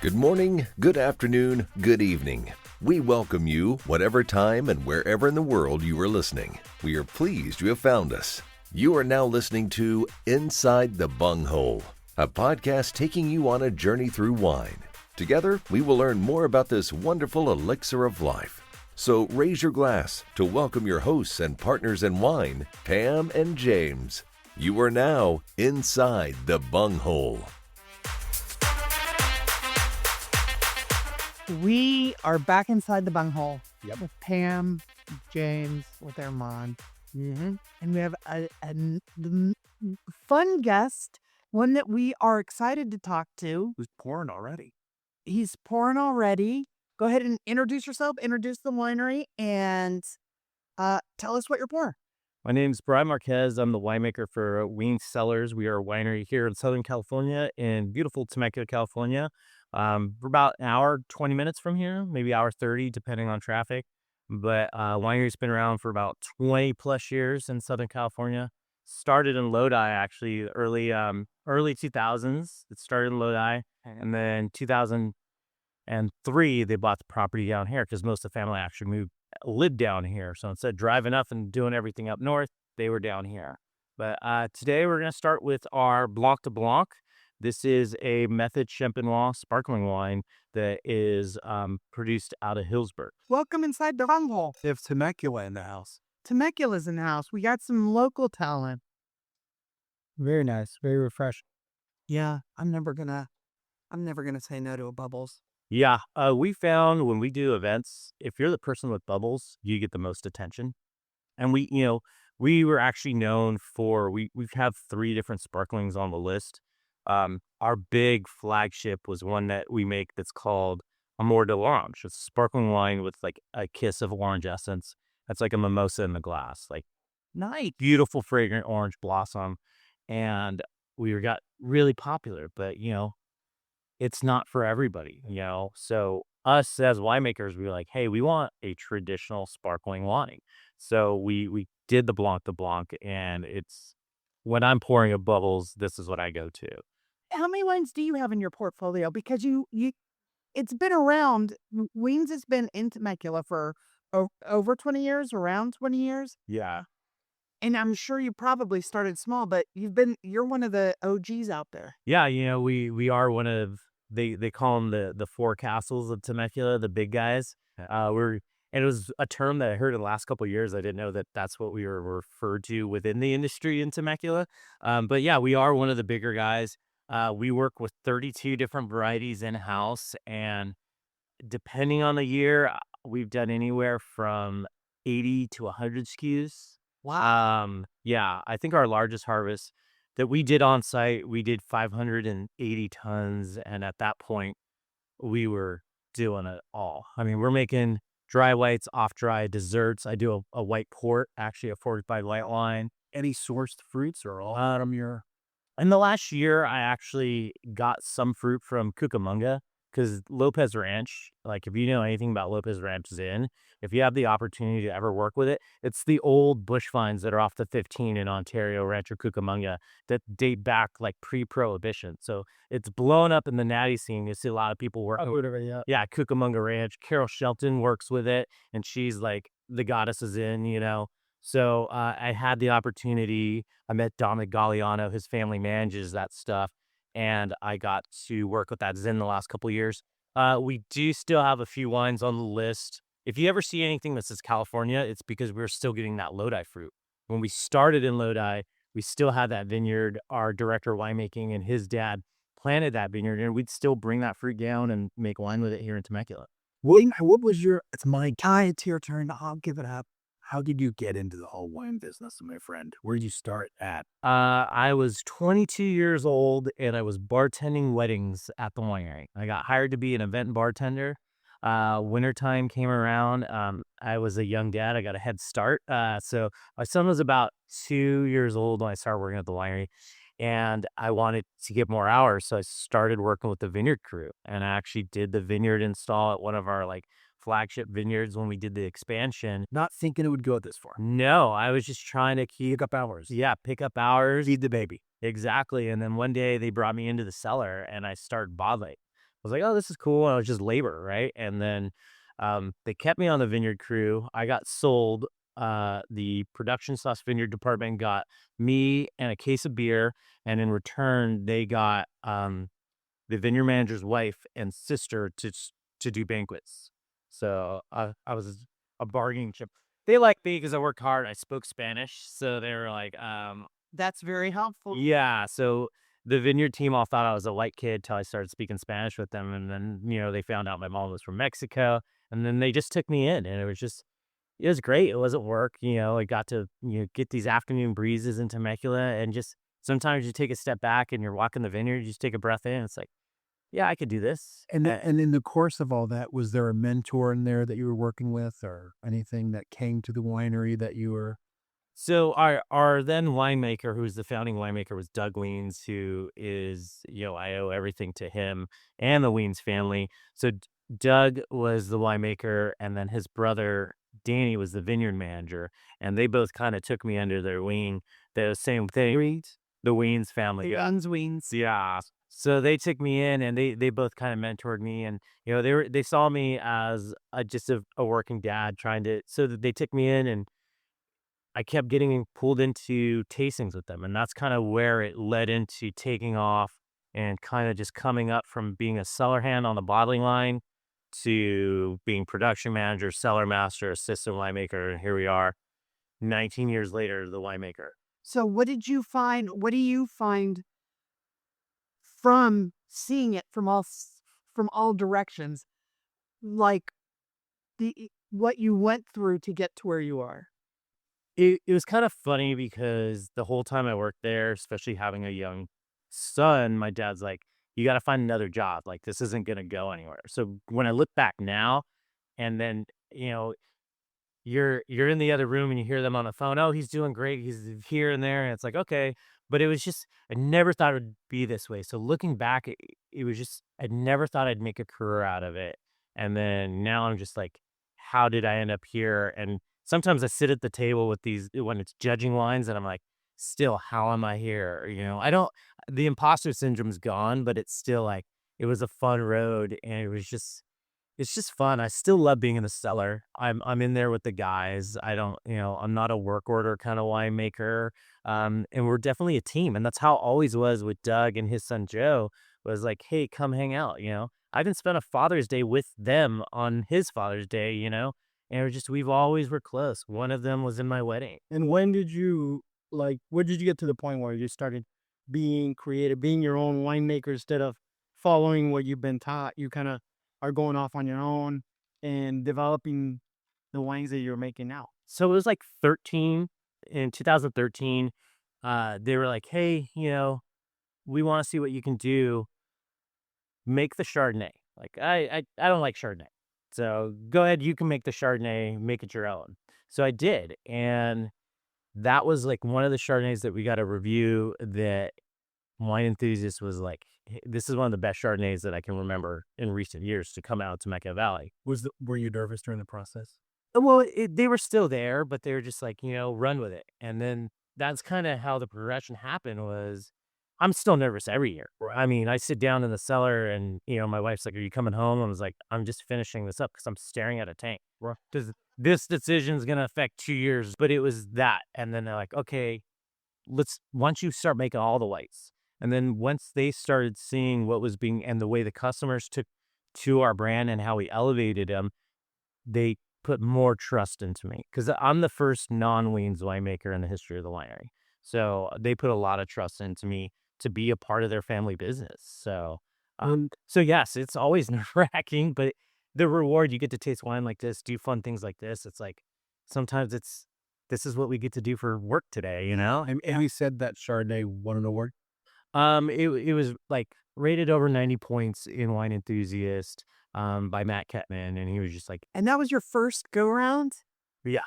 Good morning, good afternoon, good evening. We welcome you, whatever time and wherever in the world you are listening. We are pleased you have found us. You are now listening to Inside the Bunghole, a podcast taking you on a journey through wine. Together, we will learn more about this wonderful elixir of life. So raise your glass to welcome your hosts and partners in wine, Pam and James. You are now Inside the Bunghole. We are back inside the bunghole with Pam, James, with Armand. And we have a fun guest, one that we are excited to talk to. Who's pouring already? He's pouring already. Go ahead and introduce yourself, introduce the winery, and tell us what you're pouring. My name's Brian Marquez. I'm the winemaker for Weins Cellars. We are a winery here in Southern California, in beautiful Temecula, California. We're about an hour, 20 minutes from here, maybe hour 30, depending on traffic. But winery's been around for about 20 plus years in Southern California. Started in Lodi, actually, early 2000s. It started in Lodi, and then 2003 they bought the property down here because most of the family actually lived down here. So instead of driving up and doing everything up north, they were down here. But today we're going to start with our Blanc de Blanc. This is a Method Champenois sparkling wine that is produced out of Hillsburg. Welcome inside the bunghole. They have Temecula in the house. Temecula's in the house. We got some local talent. Very nice, very refreshing. Yeah, I'm never gonna say no to a bubbles. Yeah, we found when we do events, if you're the person with bubbles, you get the most attention. And we were actually known for, we've had 3 different sparklings on the list. Our big flagship was one that we make that's called Amor d'Orange. It's a sparkling wine with like a kiss of orange essence. That's like a mimosa in the glass, like nice, beautiful, fragrant orange blossom. And we got really popular, but it's not for everybody, So us as winemakers, we were like, hey, we want a traditional sparkling wine. So we did the Blanc de Blanc, and it's, when I'm pouring a bubbles, this is what I go to. How many wines do you have in your portfolio? Because it's been around. Weins has been in Temecula for over 20 years, around 20 years. Yeah. And I'm sure you probably started small, but you're one of the OGs out there. Yeah, we are one of, they call them the 4 castles of Temecula, the big guys. And it was a term that I heard in the last couple of years. I didn't know that that's what we were referred to within the industry in Temecula. But yeah, we are one of the bigger guys. We work with 32 different varieties in-house, and depending on the year, we've done anywhere from 80 to 100 SKUs. Wow. Yeah, I think our largest harvest that we did on site, we did 580 tons. And at that point, we were doing it all. I mean, we're making dry whites, off-dry desserts. I do a white port, actually a fortified white wine. Any sourced fruits or all from your... In the last year, I actually got some fruit from Cucamonga, because Lopez Ranch, like if you know anything about Lopez Ranch's Inn, if you have the opportunity to ever work with it, it's the old bush vines that are off the 15 in Ontario, Rancho Cucamonga, that date back like pre-prohibition. So it's blown up in the natty scene. You see a lot of people work with it. Yeah, Cucamonga Ranch. Carol Shelton works with it, and she's like the goddesses in. So I had the opportunity. I met Dominic Galliano. His family manages that stuff, and I got to work with that Zen the last couple of years. We do still have a few wines on the list. If you ever see anything that says California, it's because we're still getting that Lodi fruit. When we started in Lodi, we still had that vineyard. Our director of winemaking and his dad planted that vineyard, and we'd still bring that fruit down and make wine with it here in Temecula. What was your... It's my... It's your turn. I'll give it up. How did you get into the whole wine business, my friend? Where did you start at? I was 22 years old, and I was bartending weddings at the winery. I got hired to be an event bartender. Wintertime came around. I was a young dad. I got a head start. So my son was about 2 years old when I started working at the winery, and I wanted to get more hours. So I started working with the vineyard crew, and I actually did the vineyard install at one of our flagship vineyards when we did the expansion. Not thinking it would go this far. No, I was just trying to pick up hours. Yeah, pick up hours. Feed the baby. Exactly. And then one day they brought me into the cellar, and I started was like, oh, this is cool. And I was just labor, right? And then they kept me on the vineyard crew. I got sold. The production/vineyard department got me and a case of beer, and in return, they got the vineyard manager's wife and sister to do banquets. So I was a bargaining chip. They liked me because I worked hard. I spoke Spanish, so they were like, That's very helpful. yeah. So the vineyard team all thought I was a white kid till I started speaking Spanish with them, and then they found out my mom was from Mexico, and then they just took me in, and it was great. It wasn't work, I got to get these afternoon breezes in Temecula, and just sometimes you take a step back and you're walking the vineyard, you just take a breath in. It's like, yeah, I could do this. And in the course of all that, was there a mentor in there that you were working with, or anything that came to the winery that you were? So our then winemaker, who's the founding winemaker, was Doug Weins, who is, I owe everything to him and the Weins family. So Doug was the winemaker, and then his brother Danny was the vineyard manager, and they both kind of took me under their wing. The same thing, Weins? the Weins family. The Yeah. Guns Weins. Yeah. So they took me in, and they both kind of mentored me, and they saw me as just a working dad trying to, so that they took me in, and I kept getting pulled into tastings with them, and that's kind of where it led into taking off and kind of just coming up from being a cellar hand on the bottling line to being production manager, cellar master, assistant winemaker, and here we are, 19 years later, the winemaker. So what did you find? What do you find from seeing it from all directions, like what you went through to get to where you are? It was kind of funny because the whole time I worked there, especially having a young son, my dad's like, you got to find another job. Like, this isn't going to go anywhere. So when I look back now, and then, you're in the other room and you hear them on the phone, oh, he's doing great, he's here and there, and it's like, okay. But it was just, I never thought it would be this way. So looking back, it was just, I never thought I'd make a career out of it. And then now I'm just like, how did I end up here? And sometimes I sit at the table with these when it's judging wines, and I'm like, still, how am I here? I don't, the imposter syndrome's gone, but it's still like, it was a fun road, and it's just fun. I still love being in the cellar. I'm in there with the guys. I don't, I'm not a work order kind of winemaker. And we're definitely a team. And that's how it always was with Doug and his son Joe, was like, hey, come hang out, I even spent a Father's Day with them on his Father's Day, and we've always were close. One of them was in my wedding. And when did you where did you get to the point where you started being creative, being your own winemaker instead of following what you've been taught? You kind of are going off on your own and developing the wines that you're making now. So it was like in 2013, they were like, hey, we want to see what you can do. Make the Chardonnay. Like, I don't like Chardonnay. So go ahead, you can make the Chardonnay, make it your own. So I did. And that was like one of the Chardonnays that we got a review that Wine Enthusiast was like, hey, this is one of the best Chardonnays that I can remember in recent years to come out of Temecula Valley. Were you nervous during the process? Well, they were still there, but they were just like, run with it. And then that's kind of how the progression happened. Was I'm still nervous every year. I mean, I sit down in the cellar, and my wife's like, are you coming home? I was like, I'm just finishing this up because I'm staring at a tank. Because this decision is going to affect 2 years. But it was that. And then they're like, okay, once you start making all the whites. And then once they started seeing what was being, and the way the customers took to our brand and how we elevated them, they put more trust into me, because I'm the first non-Weins winemaker in the history of the winery. So they put a lot of trust into me to be a part of their family business. So yes, it's always nerve-wracking, but the reward, you get to taste wine like this, do fun things like this. It's like, sometimes this is what we get to do for work today, And he said that Chardonnay won an award. It was like rated over 90 points in Wine Enthusiast by Matt Kettman, and he was just like, And that was your first go round? yeah.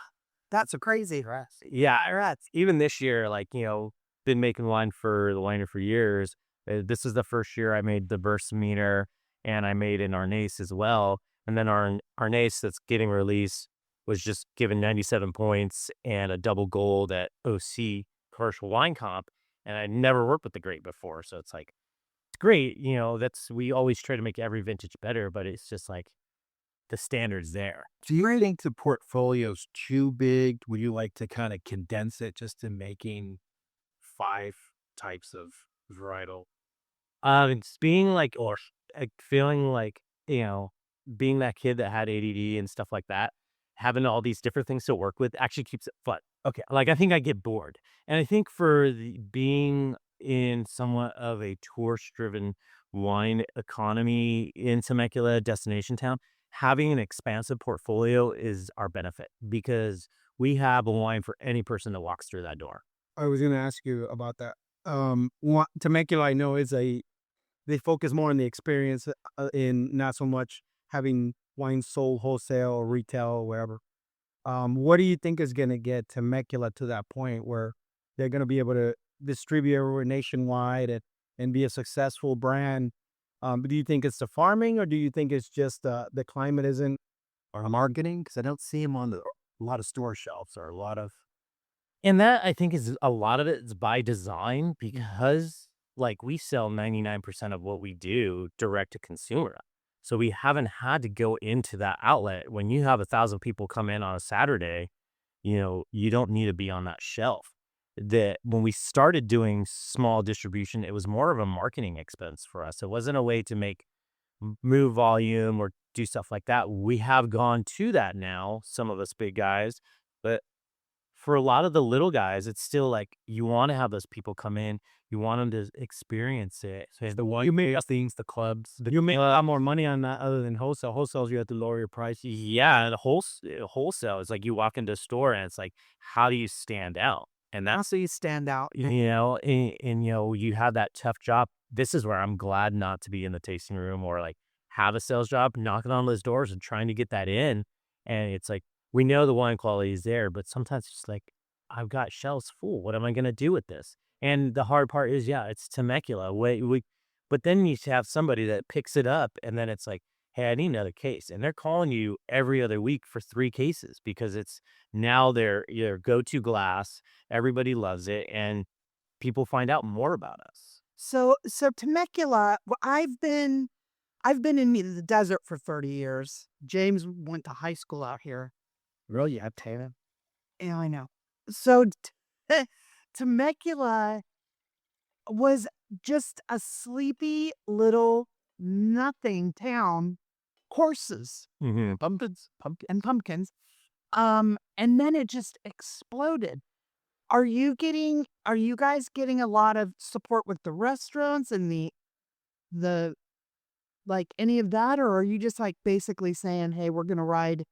That's a crazy. Yeah, even this year, been making wine for the winery for years. This is the first year I made the Bursameter, and I made an Arneis as well. And then our Arneis that's getting released was just given 97 points and a double gold at OC Commercial Wine Comp. And I never worked with the grape before, so it's like, great. We always try to make every vintage better, but it's just like the standards there. Do you think the portfolio's too big? Would you like to kind of condense it just to making 5 types of varietal? It's being like, or feeling like, being that kid that had ADD and stuff like that, having all these different things to work with actually keeps it fun. Okay. Like, I think I get bored. And I think for being in somewhat of a tourist-driven wine economy in Temecula, destination town, having an expansive portfolio is our benefit because we have a wine for any person that walks through that door. I was going to ask you about that. Temecula, I know, they focus more on the experience in not so much having wine sold wholesale or retail or wherever. What do you think is going to get Temecula to that point where they're going to be able to distribute everywhere nationwide and be a successful brand? Do you think it's the farming, or do you think it's just the climate isn't, Or marketing? Because I don't see them on a lot of store shelves or a lot of. And that, I think, is a lot of it is by design because, like, we sell 99% of what we do direct to consumer. So we haven't had to go into that outlet. When you have 1,000 people come in on a Saturday, you don't need to be on that shelf. That when we started doing small distribution, it was more of a marketing expense for us. It wasn't a way to move volume or do stuff like that. We have gone to that now, some of us big guys, but for a lot of the little guys, it's still like you want to have those people come in. You want them to experience it. So You make things, the clubs. you make a lot more money on that other than wholesale. Wholesale, you have to lower your price. Yeah, the wholesale is like you walk into a store and it's like, how do you stand out? And that's So you stand out. and you have that tough job. This is where I'm glad not to be in the tasting room or like have a sales job, knocking on those doors and trying to get that in. And it's like, we know the wine quality is there, but sometimes it's like, I've got shelves full. What am I going to do with this? And the hard part is, it's Temecula. But then you have somebody that picks it up and then it's like, hey, I need another case. And they're calling you every other week for 3 cases because it's now their go-to glass. Everybody loves it. And people find out more about us. So Temecula, I've been in the desert for 30 years. James went to high school out here. Really? You have Tana? Yeah, I know. So Temecula was just a sleepy little nothing town, horses Mm-hmm. and pumpkins. And then it just exploded. Are you guys getting a lot of support with the restaurants and the like any of that, or are you just like basically saying, hey, we're gonna ride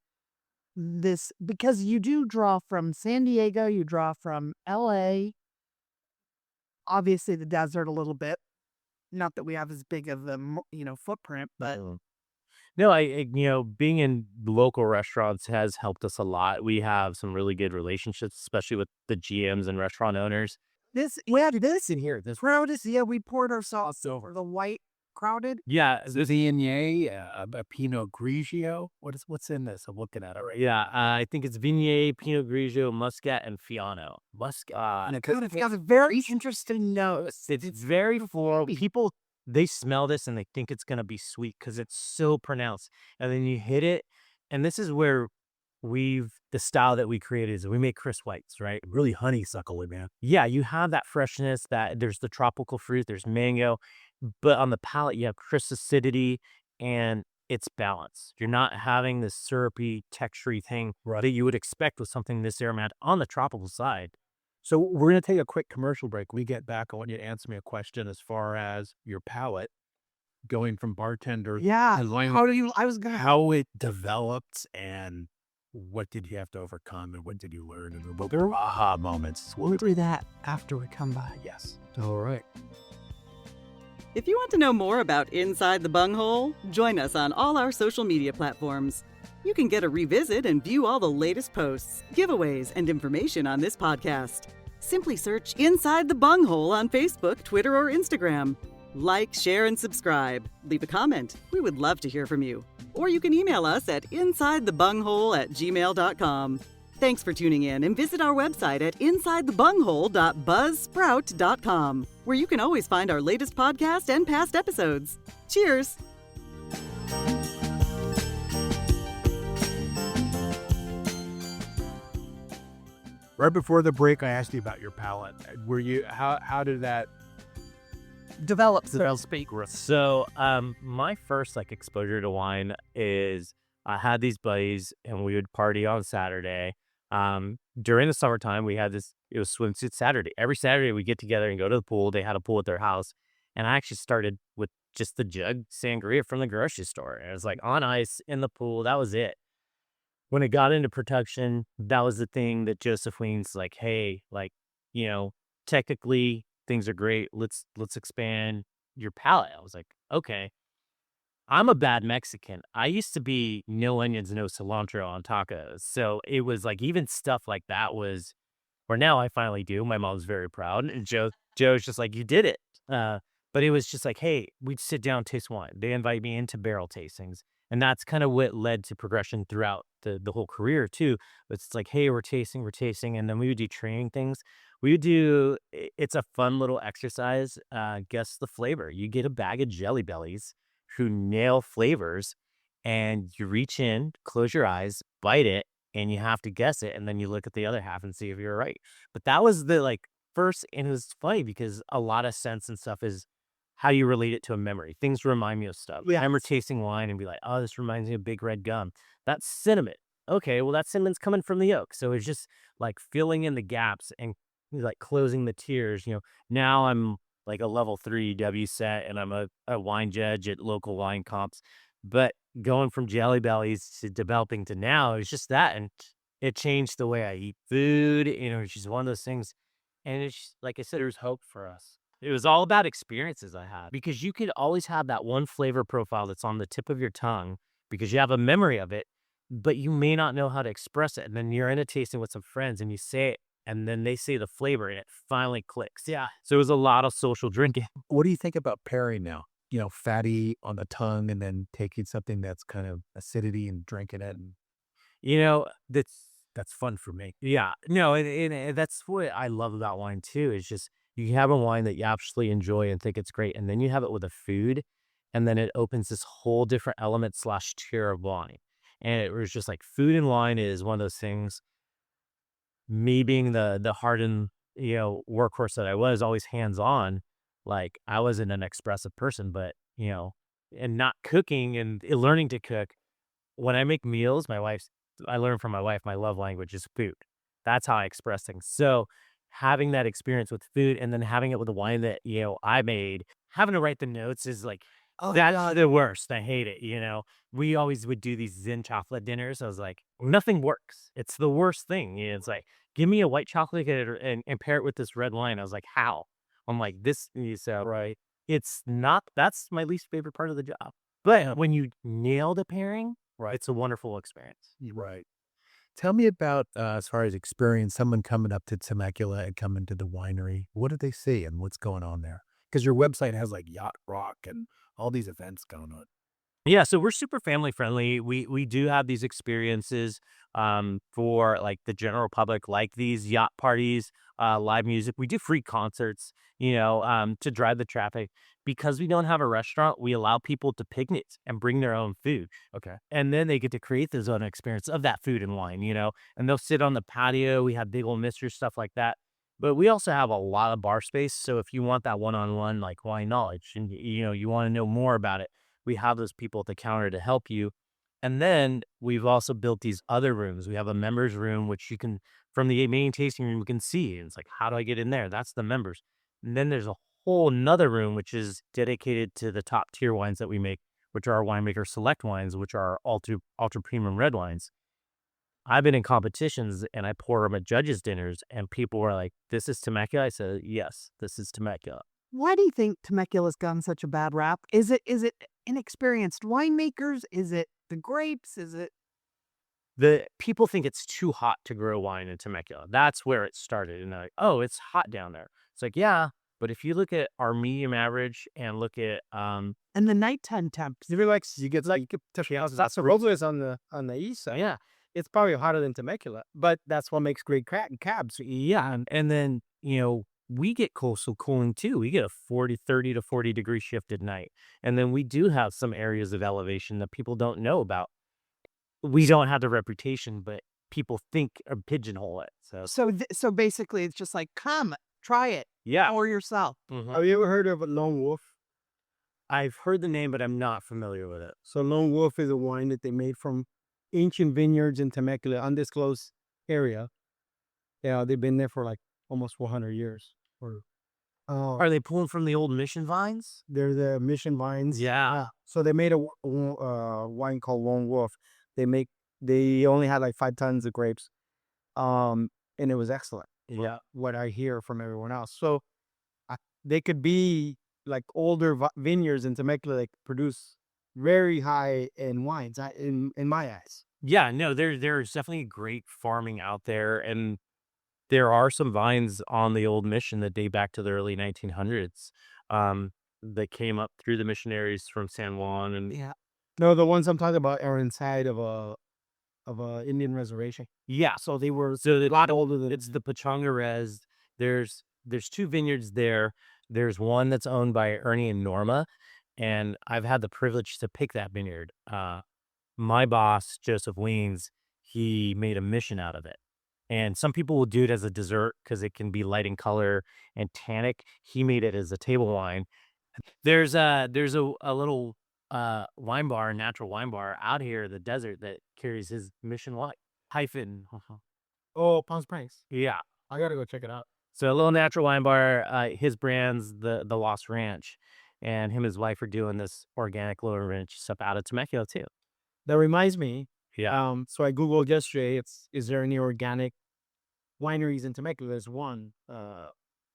this because you do draw from San Diego, you draw from LA, obviously the desert a little bit. Not that we have as big of a footprint, but No, being in local restaurants has helped us a lot. We have some really good relationships, especially with the GMs and restaurant owners. we had this in here. This crowded, we poured our sauce over the white crowded. Yeah, Is this Viognier, a Pinot Grigio? What's in this? I'm looking at it right yeah. I think it's Viognier, Pinot Grigio, Muscat, and Fiano. Muscat. It's got a very interesting nose. It's very floral. People, they smell this and they think it's going to be sweet because it's so pronounced. And then you hit it. And this is where the style that we created is we make crisp whites, right? Really honeysuckle, man. Yeah, you have that freshness that there's the tropical fruit, there's mango, but on the palate, you have crisp acidity and it's balanced. You're not having this syrupy, textury thing that you would expect with something this aromatic on the tropical side. So we're going to take a quick commercial break. When we get back, I want you to answer me a question as far as your palate going from bartender. Yeah. and wine- how it developed and what did you have to overcome and what did you learn and what were aha moments. We'll do that after we come back. Yes. All right. If you want to know more about Inside the Bunghole, join us on all our social media platforms. You can get a revisit and view all the latest posts, giveaways, and information on this podcast. Simply search Inside the Bunghole on Facebook, Twitter, or Instagram. Like, share, and subscribe. Leave a comment. We would love to hear from you. Or you can email us at insidethebunghole@gmail.com. Thanks for tuning in, and visit our website at insidethebunghole.buzzsprout.com, where you can always find our latest podcast and past episodes. Cheers! Right before the break, I asked you about your palate. Were you how did that Develop. speak? So, my first exposure to wine is I had these buddies and we would party on Saturday. During the summertime, we had it was swimsuit Saturday. Every Saturday we get together and go to the pool. They had a pool at their house. And I actually started with just the jug sangria from the grocery store. And it was on ice in the pool. That was it. When it got into production, that was the thing that Joseph Weins hey, technically things are great. Let's expand your palate. I was like, okay. I'm a bad Mexican. I used to be no onions, no cilantro on tacos. So it was even stuff like that was where now I finally do. My mom's very proud. And Joe's just you did it. But it was just hey, we'd sit down, taste wine. They invite me into barrel tastings. And that's kind of what led to progression throughout the whole career too. But it's hey, we're tasting. And then we would do training things. It's a fun little exercise. Guess the flavor. You get a bag of Jelly Bellies who nail flavors, and you reach in, close your eyes, bite it, and you have to guess it. And then you look at the other half and see if you're right. But that was the first, and it was funny because a lot of sense and stuff is how you relate it to a memory. Things remind me of stuff. Yeah. I remember tasting wine and be like, oh, this reminds me of Big Red Gum. That's cinnamon. Okay, well, that cinnamon's coming from the oak. So it's just filling in the gaps and closing the tiers. Now I'm a level 3 WSET, and I'm a wine judge at local wine comps. But going from Jelly Bellies to developing to now, it's just that. And it changed the way I eat food. It's just one of those things. And it's like I said, there's hope for us. It was all about experiences I had, because you could always have that one flavor profile that's on the tip of your tongue because you have a memory of it, but you may not know how to express it. And then you're in a tasting with some friends and you say it, and then they say the flavor and it finally clicks. Yeah. So it was a lot of social drinking. What do you think about pairing now? Fatty on the tongue and then taking something that's kind of acidity and drinking it. And that's fun for me. Yeah. No, and that's what I love about wine too, is just you have a wine that you absolutely enjoy and think it's great, and then you have it with a food, and then it opens this whole different element / tier of wine. And it was just food and wine is one of those things. Me being the hardened, workhorse that I was, always hands-on, I wasn't an expressive person, but, and not cooking and learning to cook. When I make meals, I learned from my wife, my love language is food. That's how I express things. So having that experience with food and then having it with the wine that, I made, having to write the notes is that's the worst. I hate it. We always would do these Zen chocolate dinners. I was like, nothing works. It's the worst thing. It's give me a white chocolate and pair it with this red wine. I was like, how? I'm like, this is right. It's not, that's my least favorite part of the job. But when you nail the pairing, right, it's a wonderful experience. Right. Tell me about, as far as experience, someone coming up to Temecula and coming to the winery. What do they see and what's going on there? Because your website has Yacht Rock and all these events going on. Yeah, so we're super family friendly. We do have these experiences for the general public, these yacht parties, live music. We do free concerts, to drive the traffic. Because we don't have a restaurant, we allow people to picnic and bring their own food. Okay. And then they get to create their own experience of that food and wine, and they'll sit on the patio. We have big old misters, stuff like that. But we also have a lot of bar space. So if you want that one-on-one, wine knowledge and, you want to know more about it, we have those people at the counter to help you. And then we've also built these other rooms. We have a members room, which you can, from the main tasting room, you can see. And it's how do I get in there? That's the members. And then there's a whole nother room, which is dedicated to the top tier wines that we make, which are our winemaker select wines, which are ultra premium red wines. I've been in competitions and I pour them at judges' dinners and people were like, this is Temecula? I said, yes, this is Temecula. Why do you think Temecula's gotten such a bad rap? Is it inexperienced winemakers? Is it the grapes? Is it the people think it's too hot to grow wine in Temecula? That's where it started. And they're like, oh, it's hot down there. It's yeah, but if you look at our medium average and look at and the nighttime temps, you get you could touch the houses. That's the roadways on the east side. Yeah. it's probably hotter than Temecula, but that's what makes great cabs. Yeah, and then, we get coastal cooling too. We get a 30 to 40 degree shift at night. And then we do have some areas of elevation that people don't know about. We don't have the reputation, but people think or pigeonhole it. So basically, it's just like, come, try it Yeah. for yourself. Have you ever heard of a Lone Wolf? I've heard the name, but I'm not familiar with it. So Lone Wolf is a wine that they made from ancient vineyards in Temecula, undisclosed area. Yeah, they've been there for like almost 400 years. Are they pulling from the old mission vines? They're the mission vines. Yeah. So they made a wine called Lone Wolf. They only had like 5 tons of grapes, and it was excellent. Yeah. What I hear from everyone else. So they could be like older vineyards in Temecula that produce very high end wines in my eyes. Yeah, no, there's definitely great farming out there, and there are some vines on the old mission that date back to the early 1900s. That came up through the missionaries from San Juan, and Yeah. No, the ones I'm talking about are inside of a Indian reservation. yeah, So they were so a lot older than it's the Pechanga Res. There's 2 vineyards there. There's one that's owned by Ernie and Norma, and I've had the privilege to pick that vineyard. My boss, Joseph Weins, he made a mission out of it. And some people will do it as a dessert because it can be light in color and tannic. He made it as a table wine. There's a little wine bar, natural wine bar out here in the desert that carries his mission wine. Hyphen. Oh, Palm Springs. Yeah. I gotta go check it out. So a little natural wine bar, his brand's the Lost Ranch, and him and his wife are doing this organic lower ranch stuff out of Temecula too. That reminds me. Yeah. So I Googled yesterday. Is there any organic wineries in Temecula? There's one.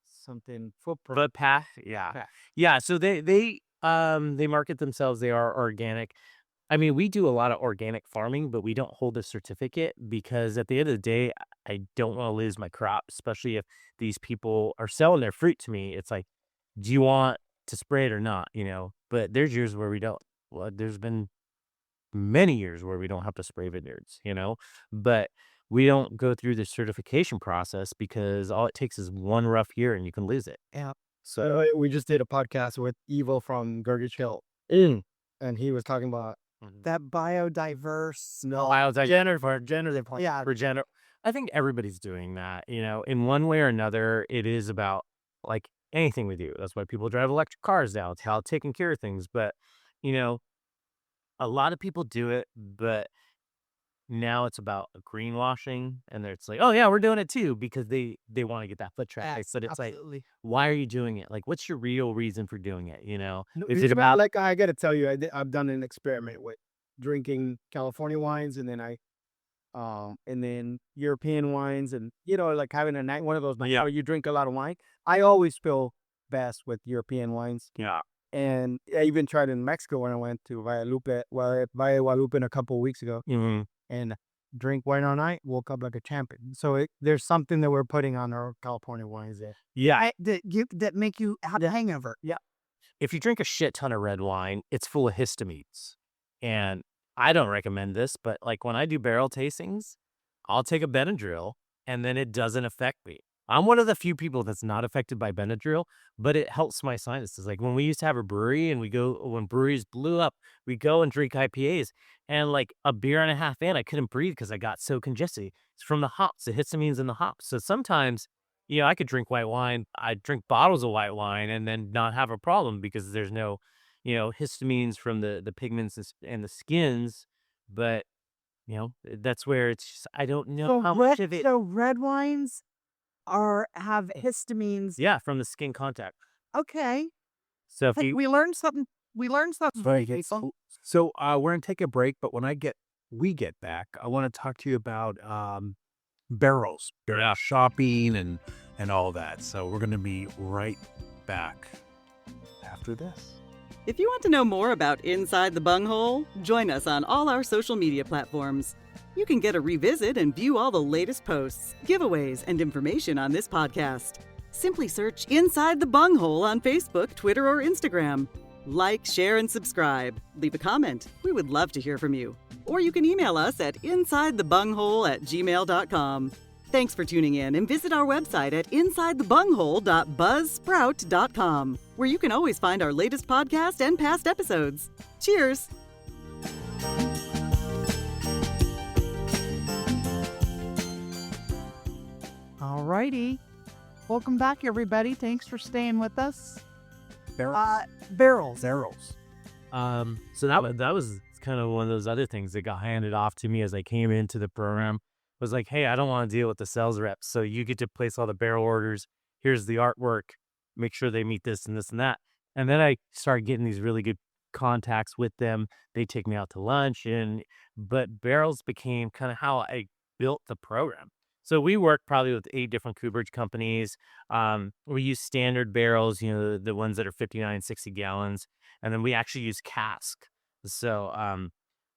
Something footprint. But Path, yeah. Path. Yeah, so they market themselves, they are organic. I mean, we do a lot of organic farming, but we don't hold a certificate because at the end of the day, I don't want to lose my crop, especially if these people are selling their fruit to me. It's like, do you want to spray it or not, But there's years where we don't. Well, there's been many years where we don't have to spray vineyards, But we don't go through the certification process because all it takes is one rough year and you can lose it. Yeah. So we just did a podcast with Evil from Gurgage Hill, and he was talking about That biodiverse. Regener. I think everybody's doing that, in one way or another. It is about like anything we do. That's why people drive electric cars now. It's how taking care of things. But, a lot of people do it, but now it's about greenwashing, and it's like, oh yeah, we're doing it too because they want to get that foot traffic. But it's Absolutely. like, why are you doing it? Like, what's your real reason for doing it? No, Is it's it about like I got to tell you, I've done an experiment with drinking California wines, and then European wines, and like having a night, one of those nights where you drink a lot of wine. I always feel best with European wines. Yeah. And I even tried in Mexico when I went to Valle Guadalupe a couple of weeks ago, and drink wine all night, woke up like a champion. So there's something that we're putting on our California wines there. Yeah. That make you have a hangover. Yeah. If you drink a shit ton of red wine, it's full of histamines. And I don't recommend this, but like when I do barrel tastings, I'll take a Benadryl and then it doesn't affect me. I'm one of the few people that's not affected by Benadryl, but it helps my sinuses. Like when we used to have a brewery and when breweries blew up, we go and drink IPAs, and like a beer and a half in, I couldn't breathe because I got so congested. It's from the hops, the histamines in the hops. So sometimes, I could drink white wine. I drink bottles of white wine and then not have a problem because there's no, histamines from the pigments and the skins. But, that's where it's just, I don't know how much of it. So red wines have histamines. Yeah, from the skin contact. Okay. So if we learned something. We learned something. Very good. So we're gonna take a break, but when we get back, I want to talk to you about barrels, shopping, and all that. So we're gonna be right back after this. If you want to know more about Inside the Bunghole, join us on all our social media platforms. You can get a revisit and view all the latest posts, giveaways, and information on this podcast. Simply search Inside the Bunghole on Facebook, Twitter, or Instagram. Like, share, and subscribe. Leave a comment. We would love to hear from you. Or you can email us at insidethebunghole@gmail.com. Thanks for tuning in, and visit our website at insidethebunghole.buzzsprout.com, where you can always find our latest podcast and past episodes. Cheers! All righty. Welcome back, everybody. Thanks for staying with us. Barrels. Barrels. So that was kind of one of those other things that got handed off to me as I came into the program. Was like, hey, I don't want to deal with the sales reps, so you get to place all the barrel orders. Here's the artwork. Make sure they meet this and this and that. And then I started getting these really good contacts with them. They take me out to lunch, but barrels became kind of how I built the program. So we work probably with 8 different cooperage companies. We use standard barrels, the ones that are 59, 60 gallons. And then we actually use cask. So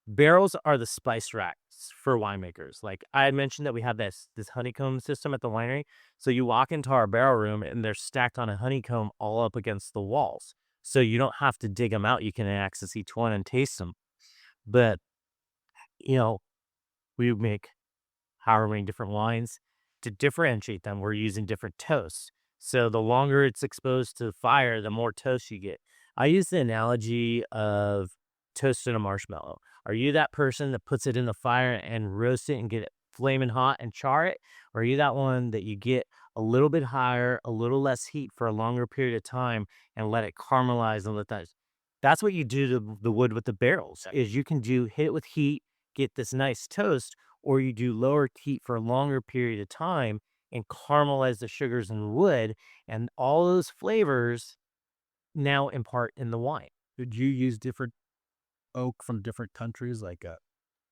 barrels are the spice racks for winemakers. Like I had mentioned that we have this honeycomb system at the winery. So you walk into our barrel room and they're stacked on a honeycomb all up against the walls. So you don't have to dig them out. You can access each one and taste them. But, we make however many different wines. To differentiate them, we're using different toasts. So the longer it's exposed to fire, the more toast you get. I use the analogy of toasting a marshmallow. Are you that person that puts it in the fire and roast it and get it flaming hot and char it? Or are you that one that you get a little bit higher, a little less heat for a longer period of time and let it caramelize and let that... That's what you do to the wood with the barrels, is you can hit it with heat, get this nice toast, or you do lower heat for a longer period of time and caramelize the sugars in the wood, and all those flavors now impart in the wine. Did you use different oak from different countries, like a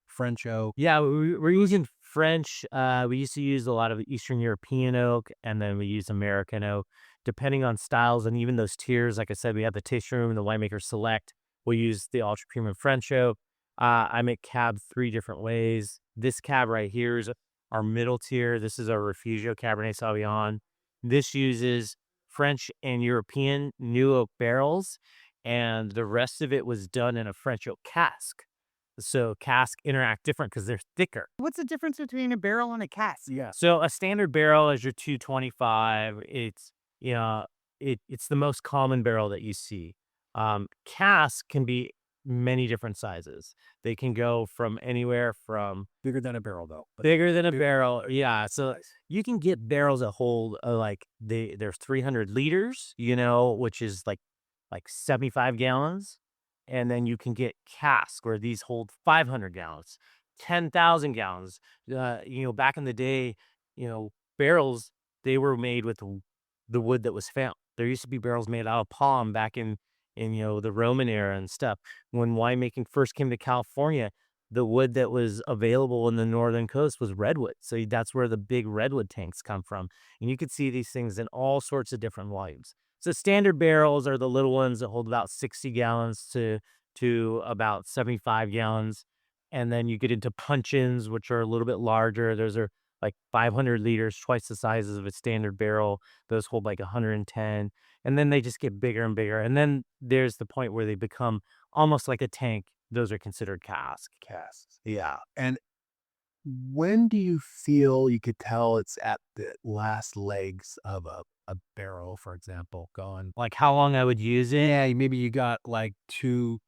French oak? Yeah, we're using French. We used to use a lot of Eastern European oak, and then we use American oak, depending on styles and even those tiers. Like I said, we have the tasting room and the winemaker select. We'll use the ultra premium French oak. I make cab 3 different ways. This cab right here is our middle tier. This is our Refugio Cabernet Sauvignon. This uses French and European new oak barrels, and the rest of it was done in a French oak cask. So cask interact different because they're thicker. What's the difference between a barrel and a cask? Yeah. So a standard barrel is your 225. It's it's the most common barrel that you see. Cask can be many different sizes. They can go from anywhere from Bigger than a barrel, though. bigger than a barrel. Yeah. So you can get barrels that hold there's 300 liters, which is like 75 gallons. And then you can get casks where these hold 500 gallons, 10,000 gallons. Back in the day, barrels, they were made with the wood that was found. There used to be barrels made out of palm back in the Roman era and stuff. When winemaking first came to California, the wood that was available in the northern coast was redwood. So that's where the big redwood tanks come from. And you could see these things in all sorts of different volumes. So standard barrels are the little ones that hold about 60 gallons to about 75 gallons. And then you get into puncheons, which are a little bit larger. Those are like 500 liters, twice the sizes of a standard barrel. Those hold like 110. And then they just get bigger and bigger. And then there's the point where they become almost like a tank. Those are considered casks. Yeah. And when do you feel you could tell it's at the last legs of a barrel, for example, going? Like how long I would use it? Yeah, maybe you got like two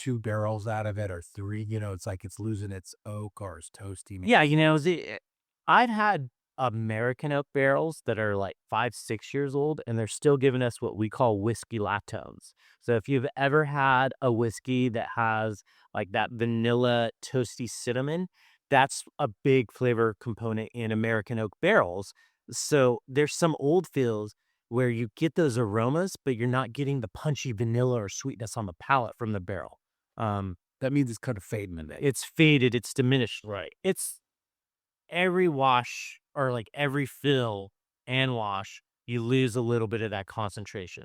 barrels out of it, or 3. It's like it's losing its oak or its toasty. Yeah, I've had American oak barrels that are like 5-6 years old, and they're still giving us what we call whiskey lactones. So if you've ever had a whiskey that has like that vanilla toasty cinnamon, that's a big flavor component in American oak barrels. So there's some old fields where you get those aromas, but you're not getting the punchy vanilla or sweetness on the palate from the barrel. That means it's kind of fading in it. It's faded, it's diminished. Right. It's every wash or like every fill and wash, you lose a little bit of that concentration.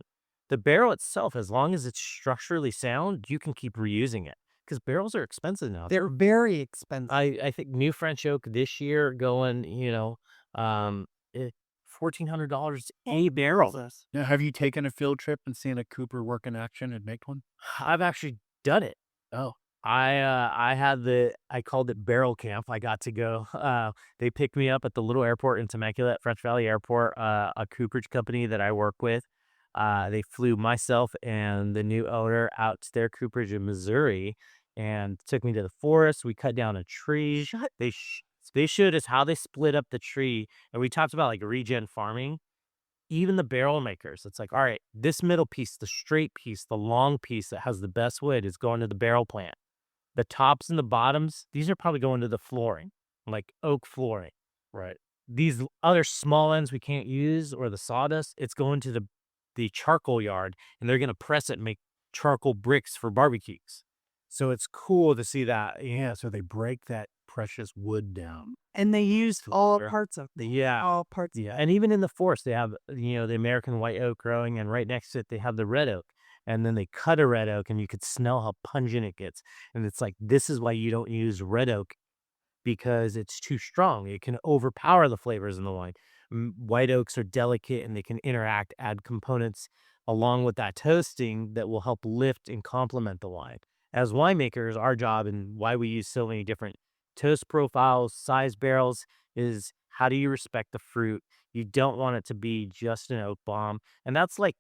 The barrel itself, as long as it's structurally sound, you can keep reusing it because barrels are expensive now. They're very expensive. I think new French oak this year going, $1,400 a barrel. Now, have you taken a field trip and seen a cooper work in action and make one? I've actually done it. Oh, I called it barrel camp. I got to go. They picked me up at the little airport in Temecula at French Valley Airport, a cooperage company that I work with. They flew myself and the new owner out to their cooperage in Missouri and took me to the forest. We cut down a tree. They showed us how they split up the tree, and we talked about like regen farming. Even the barrel makers, it's like, all right, this middle piece, the straight piece, the long piece that has the best wood is going to the barrel plant. The tops and the bottoms, these are probably going to the flooring, like oak flooring. Right. These other small ends we can't use, or the sawdust, it's going to the charcoal yard, and they're going to press it and make charcoal bricks for barbecues. So it's cool to see that. Yeah. So they break that precious wood down. And they used all Sure. parts of Yeah. all parts. Yeah. And even in the forest, they have, the American white oak growing, and right next to it, they have the red oak. And then they cut a red oak, and you could smell how pungent it gets. And it's like, this is why you don't use red oak, because it's too strong. It can overpower the flavors in the wine. White oaks are delicate, and they can interact, add components along with that toasting that will help lift and complement the wine. As winemakers, our job, and why we use so many different toast profiles, size barrels, is how do you respect the fruit? You don't want it to be just an oak bomb. And that's like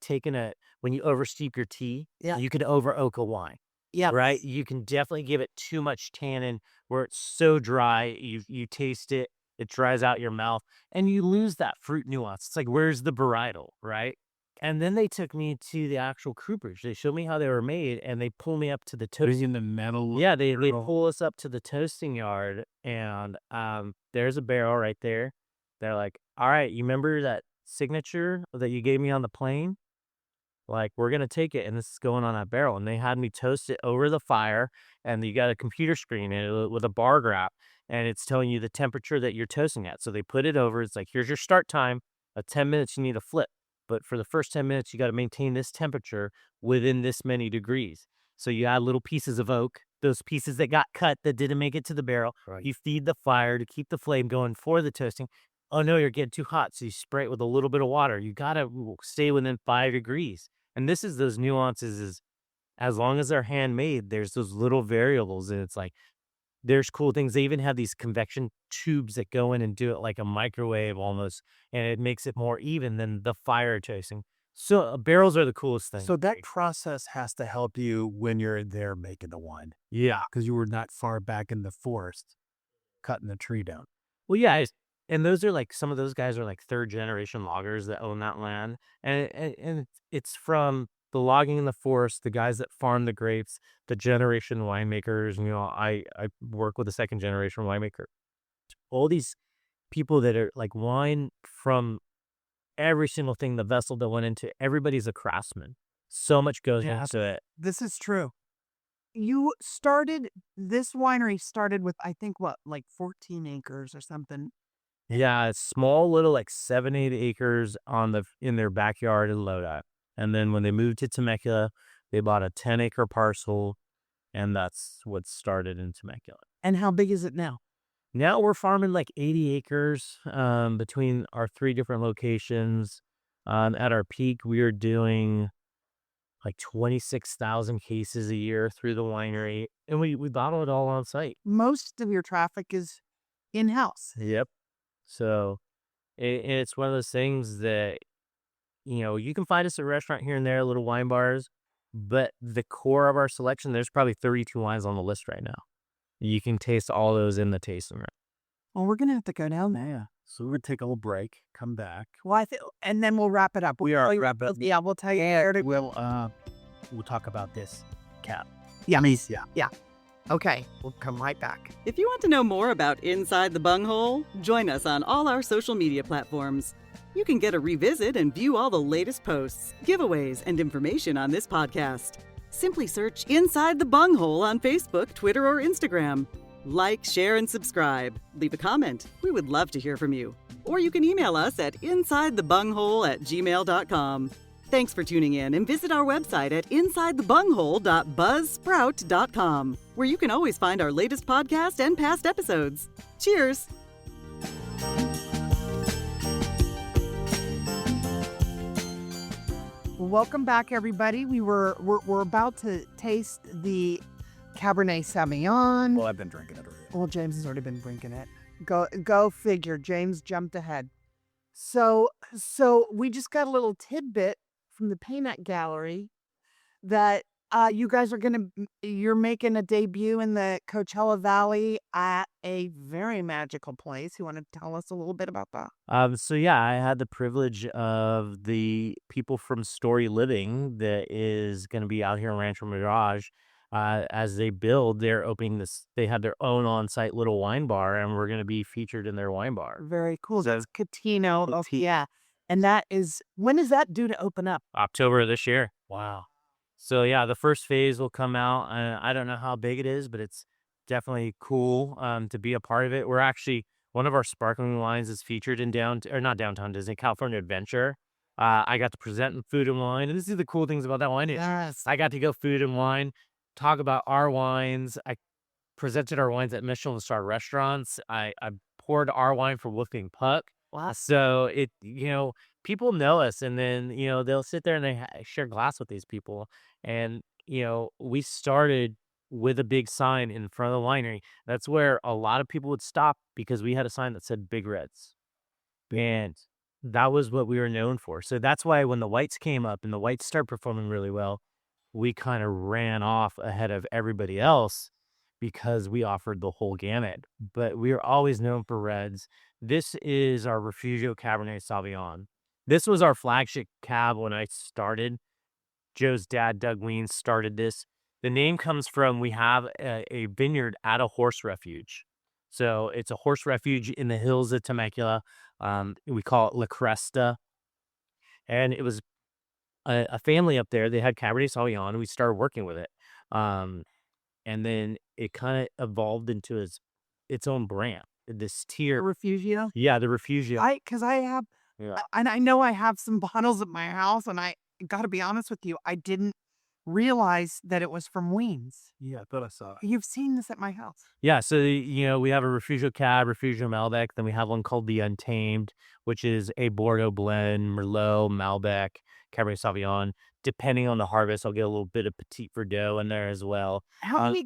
when you oversteep your tea, Yeah. you can over oak a wine. Yeah. Right? You can definitely give it too much tannin where it's so dry, you taste it, it dries out your mouth, and you lose that fruit nuance. It's like, where's the varietal, right? And then they took me to the actual cooperage. They showed me how they were made, and they pulled me up to the toast. In the metal. Yeah, they pull us up to the toasting yard, and there's a barrel right there. They're like, all right, you remember that signature that you gave me on the plane? Like, we're going to take it, and this is going on that barrel. And they had me toast it over the fire, and you got a computer screen in it with a bar graph, and it's telling you the temperature that you're toasting at. So they put it over. It's like, here's your start time. At 10 minutes, you need to flip. But for the first 10 minutes, you got to maintain this temperature within this many degrees. So you add little pieces of oak, those pieces that got cut that didn't make it to the barrel. Right. You feed the fire to keep the flame going for the toasting. Oh, no, you're getting too hot. So you spray it with a little bit of water. You got to stay within 5 degrees. And this is those nuances, is as long as they're handmade, there's those little variables. And it's like, there's cool things. They even have these convection tubes that go in and do it like a microwave almost. And it makes it more even than the fire toasting. So barrels are the coolest thing. So that process has to help you when you're there making the wine, yeah. because you were not far back in the forest cutting the tree down. Well, yeah. And those are like, some of those guys are like third generation loggers that own that land. And it's from the logging in the forest, the guys that farm the grapes, the generation winemakers. I work with a second generation winemaker. All these people that are like wine from every single thing, the vessel that went into, everybody's a craftsman. So much goes into it. This is true. This winery started with, I think, like 14 acres or something. Yeah, it's small little, like 7-8 acres in their backyard in Lodi. And then when they moved to Temecula, they bought a 10-acre parcel, and that's what started in Temecula. And how big is it now? Now we're farming like 80 acres between our 3 different locations. At our peak, we were doing like 26,000 cases a year through the winery, and we bottle it all on site. Most of your traffic is in-house. Yep. So it's one of those things that, you can find us at a restaurant here and there, little wine bars, but the core of our selection, there's probably 32 wines on the list right now. You can taste all those in the tasting room. Well, we're going to have to go down there. Yeah. So we're going to take a little break, come back. Well, and then we'll wrap it up. Wrap it up. Yeah, we'll tell you. We'll talk about this cap. Yeah. Yeah. Okay, we'll come right back. If you want to know more about Inside the Bunghole, join us on all our social media platforms. You can get a revisit and view all the latest posts, giveaways, and information on this podcast. Simply search Inside the Bunghole on Facebook, Twitter, or Instagram. Like, share, and subscribe. Leave a comment. We would love to hear from you. Or you can email us at insidethebunghole@gmail.com. Thanks for tuning in, and visit our website at insidethebunghole.buzzsprout.com, where you can always find our latest podcast and past episodes. Cheers! Welcome back, everybody. We're about to taste the Cabernet Sauvignon. Well, I've been drinking it already. Well, James has already been drinking it. Go figure. James jumped ahead. So we just got a little tidbit from the Peanut Gallery that you guys you're making a debut in the Coachella Valley at a very magical place. You want to tell us a little bit about that? So yeah, I had the privilege of the people from Story Living that is going to be out here in Rancho Mirage. As they build, they're opening this. They have their own on-site little wine bar, and we're going to be featured in their wine bar. Very cool. That's Catino. Oh, yeah. And when is that due to open up? October of this year. Wow. So yeah, the first phase will come out. I don't know how big it is, but it's definitely cool to be a part of it. We're actually, one of our sparkling wines is featured in not downtown Disney, California Adventure. I got to present food and wine, and this is the cool things about that wine. Yes. I got to go food and wine, talk about our wines. I presented our wines at Michelin star restaurants. I poured our wine for Wolfgang Puck. Wow. So people know us, and then, they'll sit there and they share glass with these people. And, we started with a big sign in front of the winery. That's where a lot of people would stop because we had a sign that said Big Reds. And that was what we were known for. So that's why when the whites came up and the whites started performing really well, we kind of ran off ahead of everybody else because we offered the whole gamut. But we are always known for reds. This is our Refugio Cabernet Sauvignon. This was our flagship cab when I started. Joe's dad, Doug Weins, started this. The name comes from, we have a vineyard at a horse refuge. So it's a horse refuge in the hills of Temecula. We call it La Cresta. And it was a family up there. They had Cabernet Sauvignon, and we started working with it. And then it kind of evolved into its own brand, this tier. Refugio? Yeah, the Refugio. Because I have, Yeah. and I know I have some bottles at my house, and I got to be honest with you, I didn't realize that it was from Weins. Yeah, I thought I saw it. You've seen this at my house. Yeah, so we have a Refugio Cab, Refugio Malbec. Then we have one called the Untamed, which is a Bordeaux blend, Merlot, Malbec, Cabernet Sauvignon. Depending on the harvest, I'll get a little bit of Petit Verdot in there as well. How many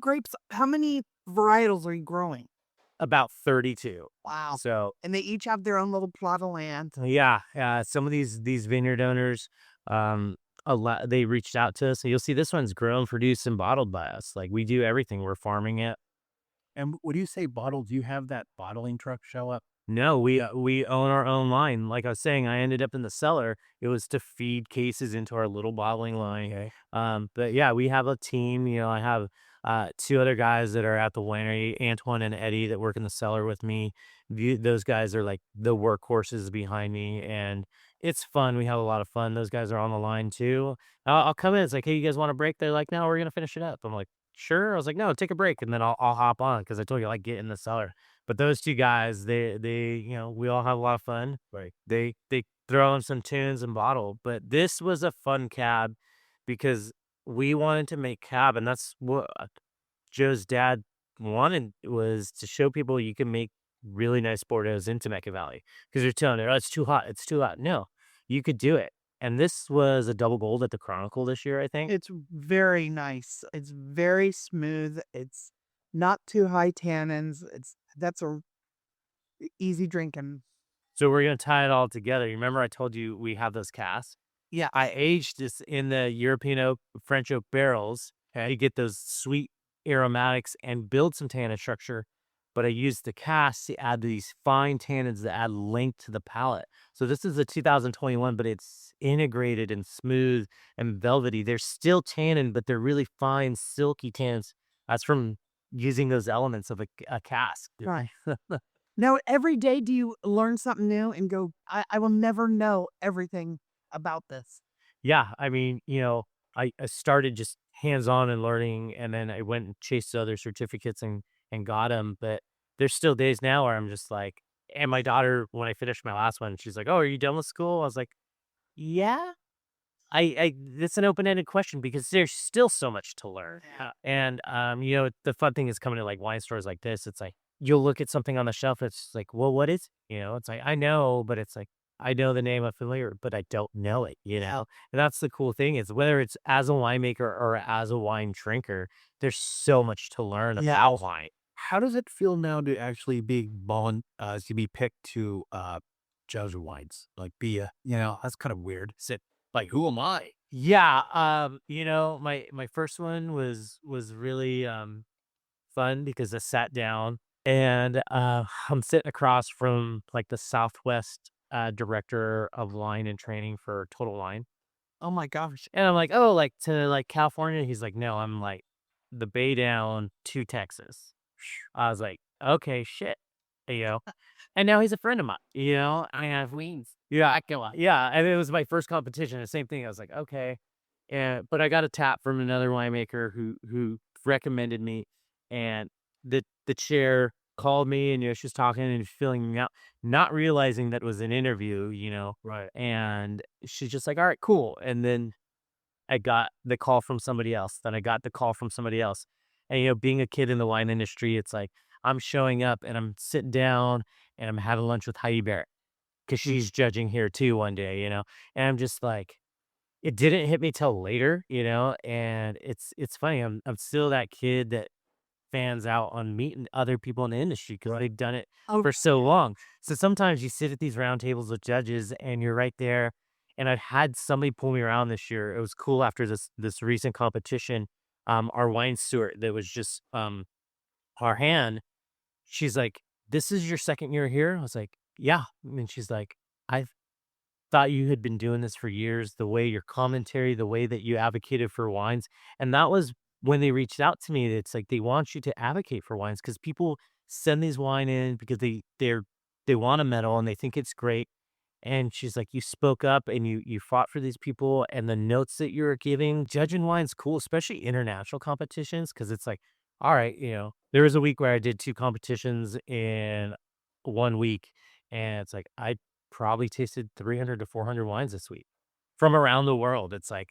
varietals are you growing? About 32. Wow. So And they each have their own little plot of land. yeah, some of these vineyard owners, they reached out to us. So you'll see this one's grown, produced, and bottled by us. Like, we do everything. We're farming it. And when you say bottled, do you have that bottling truck show up? No, we own our own line. Like I was saying, I ended up in the cellar. It was to feed cases into our little bottling line. Okay. But yeah, we have a team. I have two other guys that are at the winery, Antoine and Eddie, that work in the cellar with me. Those guys are like the workhorses behind me, and it's fun. We have a lot of fun. Those guys are on the line too. I'll come in. It's like, hey, you guys want a break? They're like, no, we're gonna finish it up. I'm like, sure. I was like, no, take a break, and then I'll hop on because I told you I like get in the cellar. But those two guys, they we all have a lot of fun. Right. They throw in some tunes and bottle. But this was a fun cab because we wanted to make cab, and that's what Joe's dad wanted, was to show people you can make really nice Bordeaux's in Temecula Valley, because they're telling it, oh, it's too hot. No, you could do it. And this was a double gold at the Chronicle this year, I think. It's very nice. It's very smooth. It's not too high tannins. That's a easy drinking. So we're going to tie it all together. You remember I told you we have those casks? Yeah. I aged this in the European oak, French oak barrels to get those sweet aromatics and build some tannin structure. But I used the casks to add these fine tannins that add length to the palate. So this is a 2021, but it's integrated and smooth and velvety. They're still tannin, but they're really fine, silky tannins. That's from using those elements of a cask. Right. Now, every day, do you learn something new and go, I will never know everything about this? Yeah, I mean, I started just hands-on and learning, and then I went and chased other certificates and got them. But there's still days now where I'm just like, and my daughter, when I finished my last one, she's like, oh, are you done with school? I was like, yeah. It's an open-ended question because there's still so much to learn. And, the fun thing is coming to like wine stores like this. It's like, you'll look at something on the shelf. It's like, well, what is it? It's like, I know, but it's like, I know the name, I'm familiar, but I don't know it, you know? And that's the cool thing is whether it's as a winemaker or as a wine drinker, there's so much to learn about wine. How does it feel now to actually be to be picked to judge wines? Like be a, that's kind of weird. Sit like, who am I? Yeah, my first one was really fun because I sat down and I'm sitting across from like the Southwest director of line and training for Total Wine. Oh my gosh. And I'm like, oh, like to like California. He's like, no, I'm like the Bay down to Texas. I was like, okay, shit, you know. And now he's a friend of mine, you know. I have wings. Yeah, I go. Yeah, and it was my first competition. The same thing. I was like, okay, but I got a tap from another winemaker who recommended me, and the chair called me, and she was talking and filling me out, not realizing that it was an interview, Right. and she's just like, all right, cool. And then I got the call from somebody else. Then I got the call from somebody else. And, being a kid in the wine industry, it's like I'm showing up and I'm sitting down and I'm having lunch with Heidi Barrett because she's judging here too one day, And I'm just like, it didn't hit me till later, and it's funny. I'm still that kid that fans out on meeting other people in the industry because they've done it for so long. So sometimes you sit at these round tables with judges and you're right there. And I've had somebody pull me around this year. It was cool after this recent competition. Our wine steward that was just our hand. She's like, "This is your second year here?" I was like, "Yeah." And she's like, "I thought you had been doing this for years. The way your commentary, the way that you advocated for wines." And that was when they reached out to me. It's like they want you to advocate for wines because people send these wine in because they want a medal and they think it's great. And she's like, you spoke up and you fought for these people, and the notes that you were giving, judging wine's cool, especially international competitions, because it's like, all right, there was a week where I did 2 competitions in 1 week, and it's like I probably tasted 300 to 400 wines this week from around the world. It's like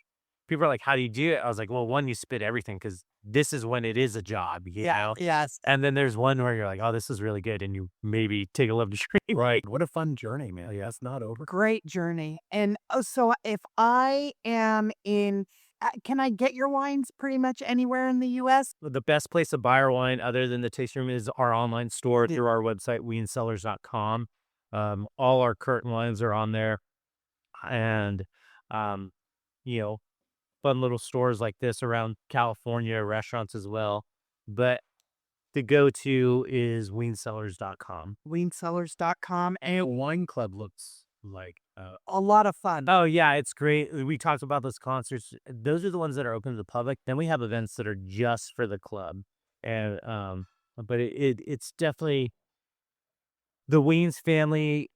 people are like, how do you do it? I was like, well, one, you spit everything because this is when it is a job, you know? Yes. And then there's one where you're like, oh, this is really good. And you maybe take a little drink. Right. What a fun journey, man. Yeah, it's not over. Great journey. And so if I am can I get your wines pretty much anywhere in the U.S.? The best place to buy our wine other than the tasting room is our online store through our website, weinscellars.com. All our curtain wines are on there. And, fun little stores like this around California, restaurants as well. But the go-to is weinscellars.com. Weinscellars.com. And wine club looks like a lot of fun. Oh, yeah, it's great. We talked about those concerts. Those are the ones that are open to the public. Then we have events that are just for the club. And but it's definitely the Weins family.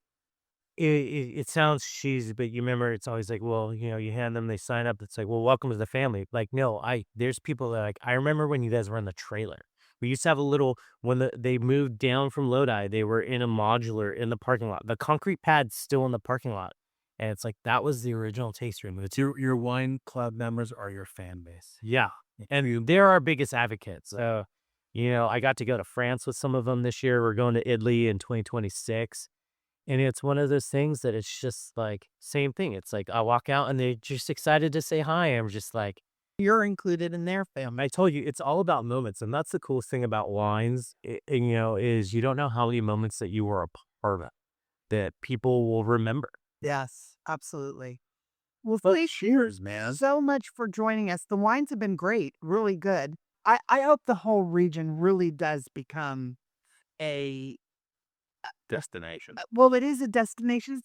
It sounds cheesy, but you remember it's always like, well, you hand them, they sign up. It's like, well, welcome to the family. Like, no, there's people that like, I remember when you guys were in the trailer. We used to have a little, when they moved down from Lodi, they were in a modular in the parking lot. The concrete pad's still in the parking lot. And it's like, that was the original taste room. It's your wine club members are your fan base. Yeah. And they're our biggest advocates. I got to go to France with some of them this year. We're going to Italy in 2026. And it's one of those things that it's just like, same thing. It's like, I walk out and they're just excited to say hi. I'm just like, you're included in their family. I told you, it's all about moments. And that's the coolest thing about wines, is you don't know how many moments that you were a part of that people will remember. Yes, absolutely. Well, cheers, man. So much for joining us. The wines have been great, really good. I hope the whole region really does become a destination. Well, it is a destination.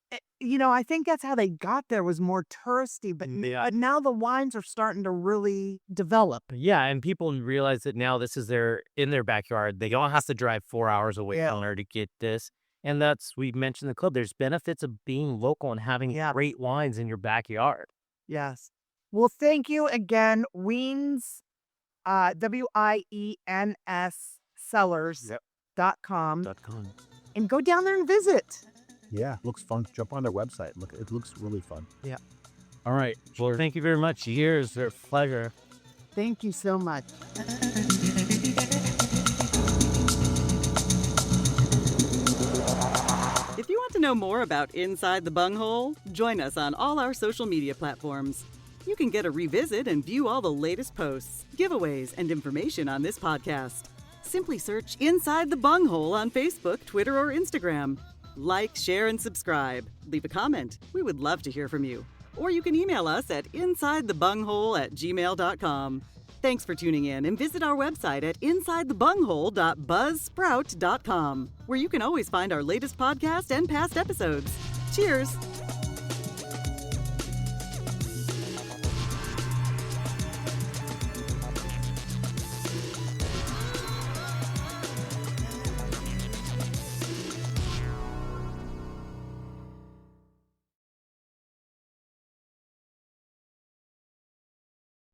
I think that's how they got there, was more touristy, but now the wines are starting to really develop. Yeah, and people realize that now this is in their backyard. They don't have to drive 4 hours away from there to get this. And we mentioned the club. There's benefits of being local and having great wines in your backyard. Yes. Well, thank you again, Weins, WIENS Cellars.com. And go down there and visit. Yeah, looks fun. Jump on their website. Look, it looks really fun. Yeah. All right. Well, thank you very much. Years, a pleasure. Thank you so much. If you want to know more about Inside the Bunghole? Join us on all our social media platforms. You can get a revisit and view all the latest posts, giveaways, and information on this podcast. Simply search Inside the Bunghole on Facebook, Twitter, or Instagram. Like, share, and subscribe. Leave a comment. We would love to hear from you. Or you can email us at insidethebunghole@gmail.com. Thanks for tuning in, and visit our website at insidethebunghole.buzzsprout.com, where you can always find our latest podcast and past episodes. Cheers!